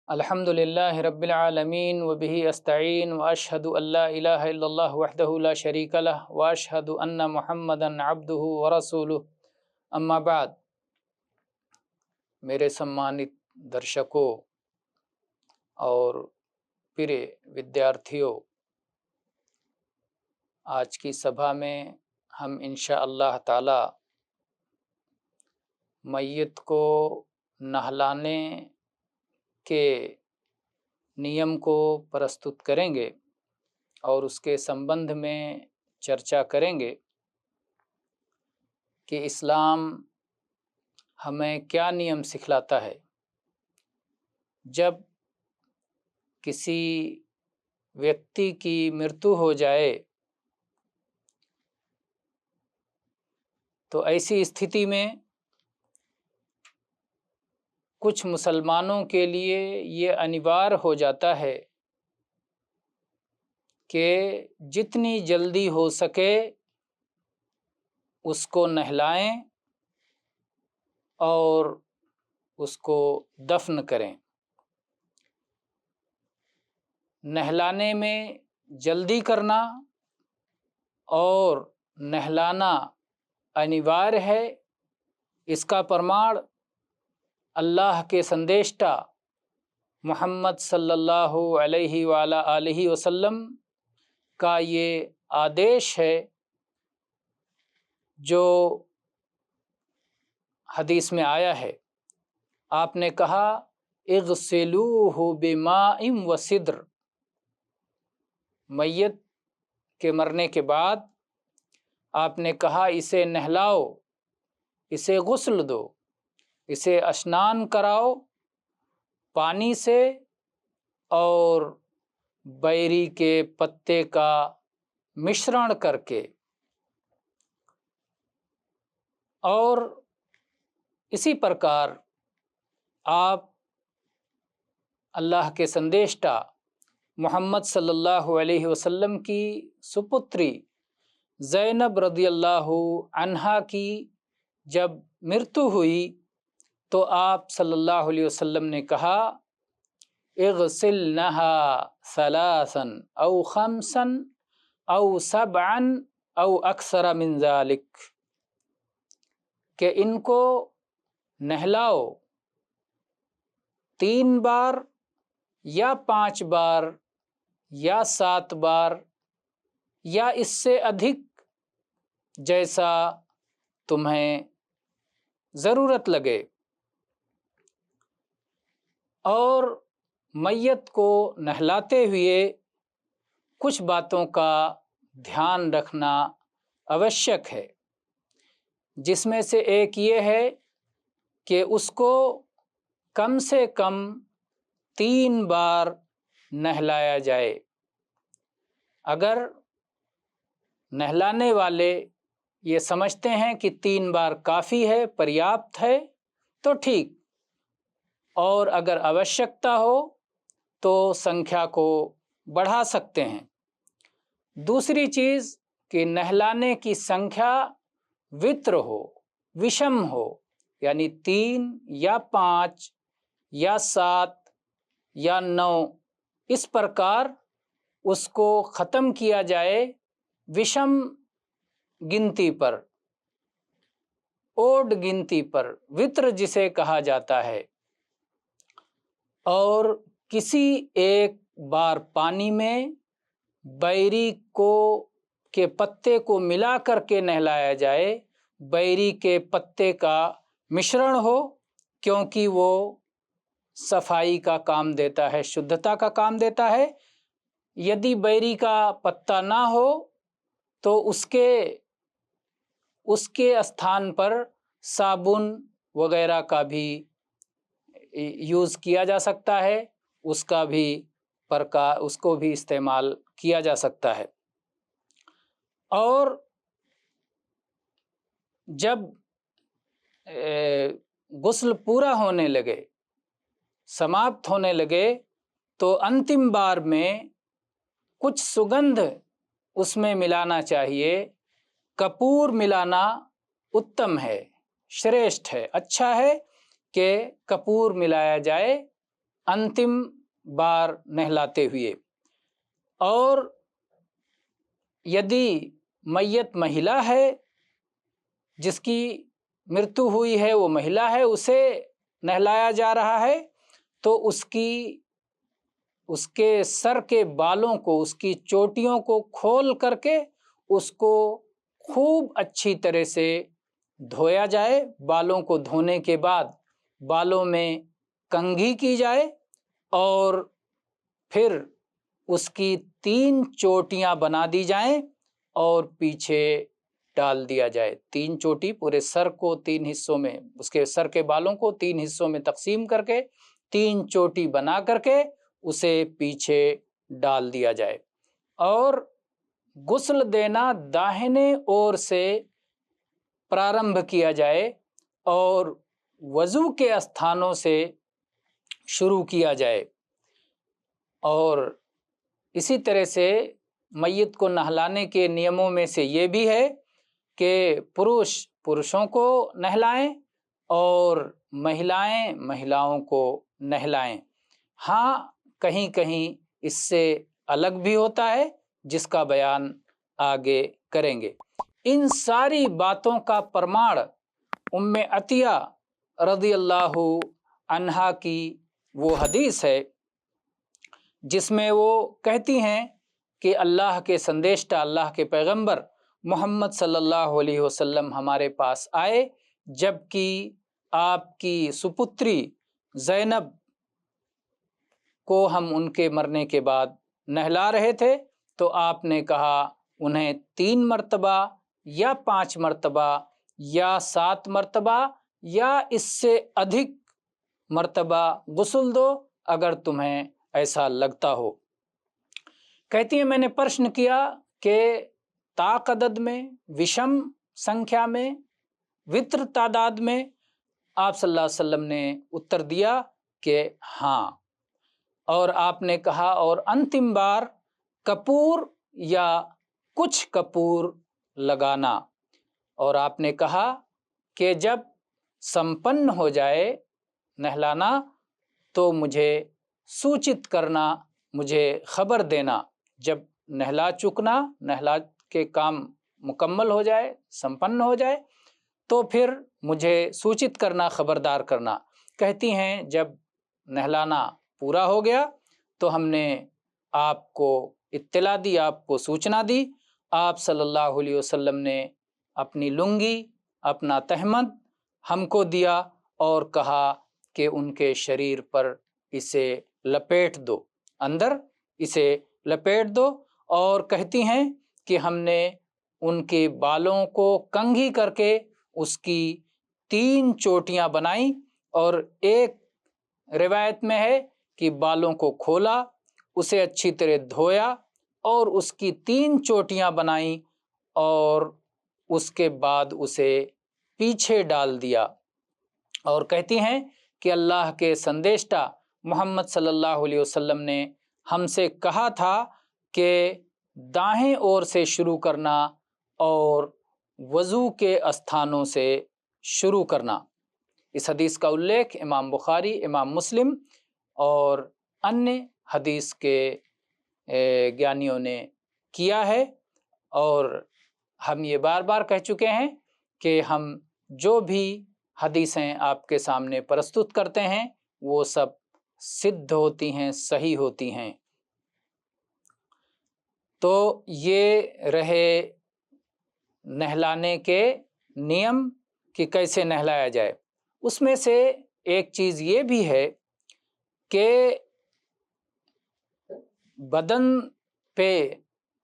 الحمد للہ رب العالمین وبہ استعین واشہد ان لا الہ الا اللہ وحدہ لا شریک لہ واشہد ان محمدا عبدہ ورسولہ اما بعد۔ میرے सम्मानित दर्शकों और प्रिय विद्यार्थियों, आज की सभा में हम इंशाअल्लाह ताला मैयत को नहलाने के नियम को प्रस्तुत करेंगे और उसके संबंध में चर्चा करेंगे कि इस्लाम हमें क्या नियम सिखलाता है। जब किसी व्यक्ति की मृत्यु हो जाए तो ऐसी स्थिति में कुछ मुसलमानों के लिए ये अनिवार्य हो जाता है कि जितनी जल्दी हो सके उसको नहलाएं और उसको दफन करें। नहलाने में जल्दी करना और नहलाना अनिवार्य है, इसका प्रमाण अल्लाह के संदेष्टा मोहम्मद सल्लल्लाहु अलैहि वाला आलिहि वसल्लम का ये आदेश है जो हदीस में आया है। आपने कहा इग़सिलूहु बिमाइन व सिद्र, मैयत के मरने के बाद आपने कहा इसे नहलाओ, इसे गुस्ल दो, इसे स्नान कराओ पानी से और बैरी के पत्ते का मिश्रण करके। और इसी प्रकार आप अल्लाह के संदेष्टा मोहम्मद सल्लल्लाहु अलैहि वसल्लम की सुपुत्री ज़ैनब रदियल्लाहु अन्हा की जब मृत्यु हुई तो आप सल्लल्लाहु अलैहि वसल्लम ने कहा इग़सिलनहा सलासन औ खमसन औ सबअन औ अक्सर मिन ज़ालिक, कि इनको नहलाओ 3 बार या 5 बार या 7 बार या इससे अधिक, जैसा तुम्हें ज़रूरत लगे। और मैयत को नहलाते हुए कुछ बातों का ध्यान रखना आवश्यक है, जिसमें से एक ये है कि उसको कम से कम 3 बार नहलाया जाए। अगर नहलाने वाले ये समझते हैं कि 3 बार काफ़ी है, पर्याप्त है, तो ठीक, और अगर आवश्यकता हो तो संख्या को बढ़ा सकते हैं। दूसरी चीज़ कि नहलाने की संख्या वित्र हो, विषम हो, यानी 3 या 5 या 7 या 9, इस प्रकार उसको ख़त्म किया जाए विषम गिनती पर, ओड गिनती पर, वित्र जिसे कहा जाता है। और किसी एक बार पानी में बैरी के पत्ते को मिला करके नहलाया जाए। बैरी के पत्ते का मिश्रण हो, क्योंकि वो सफाई का काम देता है, शुद्धता का काम देता है। यदि बैरी का पत्ता ना हो तो उसके स्थान पर साबुन वगैरह का भी यूज़ किया जा सकता है, उसको भी इस्तेमाल किया जा सकता है। और जब गुस्ल पूरा होने लगे, समाप्त होने लगे, तो अंतिम बार में कुछ सुगंध उसमें मिलाना चाहिए। कपूर मिलाना उत्तम है, श्रेष्ठ है, अच्छा है कि कपूर मिलाया जाए अंतिम बार नहलाते हुए। और यदि मैयत महिला है, जिसकी मृत्यु हुई है वो महिला है, उसे नहलाया जा रहा है, तो उसके सर के बालों को, उसकी चोटियों को खोल करके उसको खूब अच्छी तरह से धोया जाए। बालों को धोने के बाद बालों में कंघी की जाए और फिर उसकी 3 चोटियां बना दी जाएं और पीछे डाल दिया जाए। 3 चोटी पूरे सर को 3 हिस्सों में, उसके सर के बालों को 3 हिस्सों में तकसीम करके 3 चोटी बना करके उसे पीछे डाल दिया जाए। और गुस्ल देना दाहिने ओर से प्रारंभ किया जाए और वज़ू के स्थानों से शुरू किया जाए। और इसी तरह से मैयत को नहलाने के नियमों में से ये भी है कि पुरुष पुरुषों को नहलाएं और महिलाएं महिलाओं को नहलाएं। हाँ, कहीं कहीं इससे अलग भी होता है, जिसका बयान आगे करेंगे। इन सारी बातों का प्रमाण उम्मे अतिया रज़ी अल्लाहु अन्हा की वो हदीस है जिसमें वो कहती हैं कि अल्लाह के संदेशता, अल्लाह के पैगंबर मोहम्मद सल्लल्लाहु अलैहि वसल्लम हमारे पास आए, जबकि आपकी सुपुत्री ज़ैनब को हम उनके मरने के बाद नहला रहे थे, तो आपने कहा उन्हें 3 मरतबा या 5 मरतबा या 7 मरतबा या इससे अधिक मरतबा गुस्ल दो अगर तुम्हें ऐसा लगता हो। कहती है मैंने प्रश्न किया कि ताक़दद में, विषम संख्या में, वित्र तादाद में? आप सल्लल्लाहु अलैहि वसल्लम ने उत्तर दिया कि हाँ। और आपने कहा और अंतिम बार कपूर या कुछ कपूर लगाना। और आपने कहा कि जब संपन्न हो जाए नहलाना तो मुझे सूचित करना, मुझे खबर देना। जब नहला चुकना, नहला के काम मुकम्मल हो जाए, संपन्न हो जाए, तो फिर मुझे सूचित करना, खबरदार करना। कहती हैं जब नहलाना पूरा हो गया तो हमने आपको इत्तला दी, आपको सूचना दी। आप सल्लल्लाहु अलैहि वसल्लम ने अपनी लुंगी, अपना तहमद हमको दिया और कहा कि उनके शरीर पर इसे लपेट दो, अंदर इसे लपेट दो। और कहती हैं कि हमने उनके बालों को कंघी करके उसकी 3 चोटियां बनाई और एक रिवायत में है कि बालों को खोला, उसे अच्छी तरह धोया और उसकी 3 चोटियां बनाई और उसके बाद उसे पीछे डाल दिया। और कहती हैं कि अल्लाह के संदेशता मोहम्मद सल्लल्लाहु अलैहि वसल्लम ने हमसे कहा था कि दाएं ओर से शुरू करना और वज़ू के स्थानों से शुरू करना। इस हदीस का उल्लेख इमाम बुखारी, इमाम मुस्लिम और अन्य हदीस के ज्ञानियों ने किया है। और हम ये बार बार कह चुके हैं कि हम जो भी हदीसें आपके सामने प्रस्तुत करते हैं वो सब सिद्ध होती हैं, सही होती हैं। तो ये रहे नहलाने के नियम कि कैसे नहलाया जाए। उसमें से एक चीज़ ये भी है कि बदन पे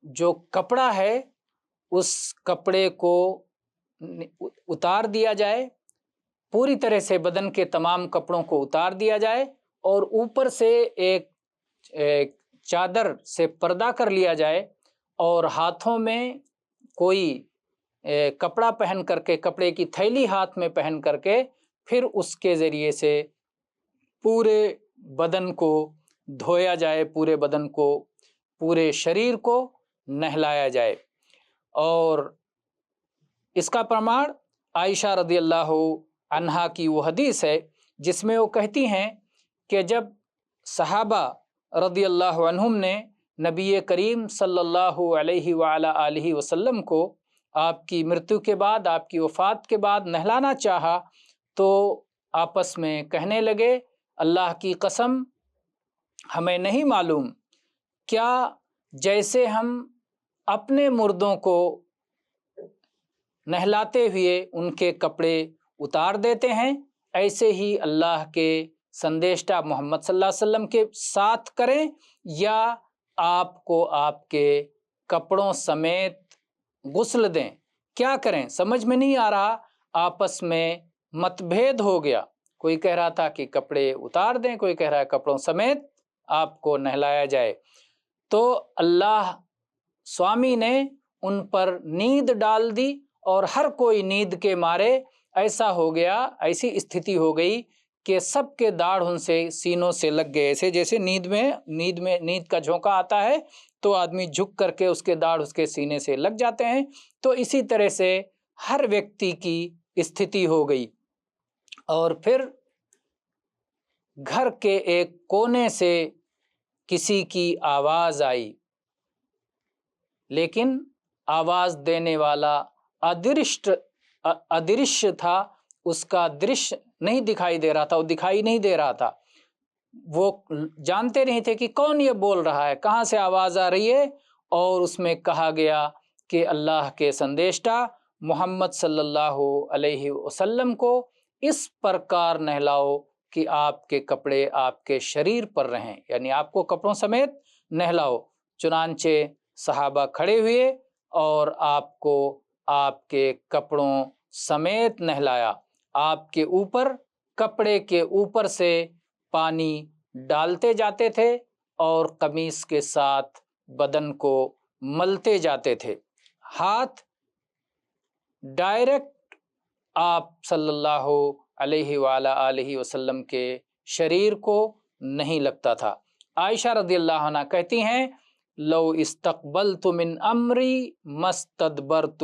जो कपड़ा है उस कपड़े को उतार दिया जाए, पूरी तरह से बदन के तमाम कपड़ों को उतार दिया जाए और ऊपर से एक चादर से पर्दा कर लिया जाए और हाथों में कोई कपड़ा पहन करके, कपड़े की थैली हाथ में पहन करके फिर उसके ज़रिए से पूरे बदन को धोया जाए, पूरे बदन को, पूरे शरीर को नहलाया जाए। और इसका प्रमाण आयशा रज़ी अल्लाहु अन्हा की वो हदीस है जिसमें वो कहती हैं कि जब صحابہ رضی اللہ عنہم نے نبی کریم صلی اللہ علیہ وآلہ آلہ وسلم کو آپ کی مرتیو کے بعد، آپ کی وفات کے بعد نہلانا چاہا تو آپس میں کہنے لگے اللہ کی قسم ہمیں نہیں معلوم، کیا جیسے ہم اپنے مردوں کو نہلاتے ہوئے ان کے کپڑے اتار دیتے ہیں، ایسے ہی اللہ کے سندیشٹا محمد صلی اللہ علیہ وسلم کے ساتھ کریں، یا آپ کو آپ کے کپڑوں سمیت غسل دیں؟ کیا کریں سمجھ میں نہیں آ رہا، آپس میں مت بھید ہو گیا، کوئی کہہ رہا تھا کہ کپڑے اتار دیں، کوئی کہہ رہا ہے کپڑوں سمیت آپ کو نہلایا جائے۔ تو اللہ سوامی نے ان پر نیند ڈال دی اور ہر کوئی نیند کے مارے ایسا ہو گیا، ایسی استھتی ہو گئی کہ سب کے داڑھ ان سے سینوں سے لگ گئے، ایسے جیسے نیند کا جھونکا آتا ہے تو آدمی جھک کر کے اس کے داڑھ اس کے سینے سے لگ جاتے ہیں، تو اسی طرح سے ہر ویکتی کی استھتی ہو گئی۔ اور پھر گھر کے ایک کونے سے کسی کی آواز آئی، لیکن آواز دینے والا ادرشیہ تھا، اس کا درشیہ نہیں دکھائی دے رہا تھا، وہ دکھائی نہیں دے رہا تھا، وہ جانتے نہیں تھے کہ کون یہ بول رہا ہے، کہاں سے آواز آ رہی ہے، اور اس میں کہا گیا کہ اللہ کے سندیشٹا محمد صلی اللہ علیہ وسلم کو اس پرکار نہلاؤ کہ آپ کے کپڑے آپ کے شریر پر رہیں، یعنی آپ کو کپڑوں سمیت نہلاؤ۔ چنانچہ صحابہ کھڑے ہوئے اور آپ کو آپ کے کپڑوں سمیت نہلایا، آپ کے اوپر کپڑے کے اوپر سے پانی ڈالتے جاتے تھے اور قمیص کے ساتھ بدن کو ملتے جاتے تھے، ہاتھ ڈائریکٹ آپ صلی اللہ علیہ وآلہ آلہ وسلم کے شریر کو نہیں لگتا تھا۔ عائشہ رضی اللہ عنہ کہتی ہیں لو استقبلت من امری مستدبرت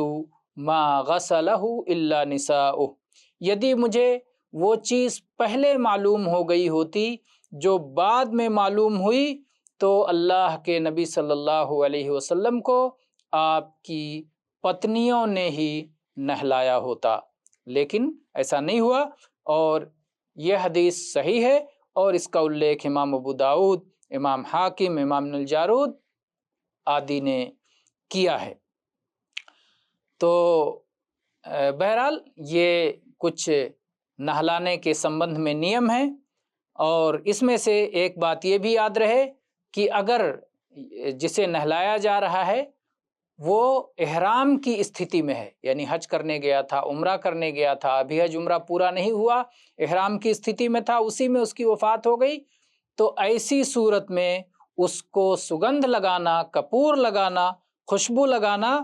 ما غسلہ الا نساؤہ، یدی مجھے وہ چیز پہلے معلوم ہو گئی ہوتی جو بعد میں معلوم ہوئی تو اللہ کے نبی صلی اللہ علیہ وسلم کو آپ کی پتنیوں نے ہی نہلایا ہوتا، لیکن ایسا نہیں ہوا، اور یہ حدیث صحیح ہے، اور اس کا الیکھ امام ابو داؤد، امام حاکم، امام ابن الجارود آدی نے کیا ہے۔ تو بہرحال یہ کچھ نہلانے کے سمبندھ میں نیم ہیں، اور اس میں سے ایک بات یہ بھی یاد رہے کہ اگر جسے نہلایا جا رہا ہے وہ احرام کی استھتی میں ہے، یعنی حج کرنے گیا تھا، عمرہ کرنے گیا تھا، ابھی حج عمرہ پورا نہیں ہوا، احرام کی استھتی میں تھا، اسی میں اس کی وفات ہو گئی، تو ایسی صورت میں اس کو سگندھ لگانا، کپور لگانا، خوشبو لگانا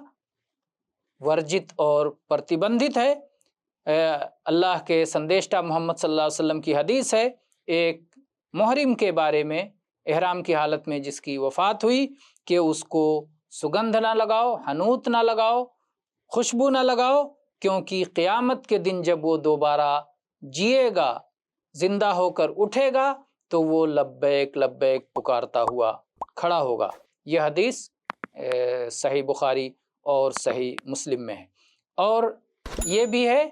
ورجت اور پرتیبندھت ہے۔ اللہ کے سندیشٹا محمد صلی اللہ علیہ وسلم کی حدیث ہے ایک محرم کے بارے میں، احرام کی حالت میں جس کی وفات ہوئی، کہ اس کو سگندھ نہ لگاؤ، حنوت نہ لگاؤ، خوشبو نہ لگاؤ، کیونکہ قیامت کے دن جب وہ دوبارہ جیے گا، زندہ ہو کر اٹھے گا تو وہ لبیک لبیک پکارتا ہوا کھڑا ہوگا۔ یہ حدیث صحیح بخاری اور صحیح مسلم میں ہے۔ اور یہ بھی ہے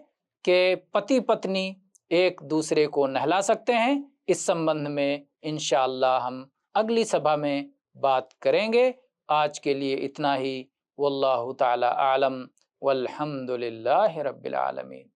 کہ پتی پتنی ایک دوسرے کو نہلا سکتے ہیں، اس سمبندھ میں انشاءاللہ ہم اگلی سبھا میں بات کریں گے۔ آج کے لیے اتنا ہی، واللہ تعالی اعلم، والحمد للہ رب العالمین۔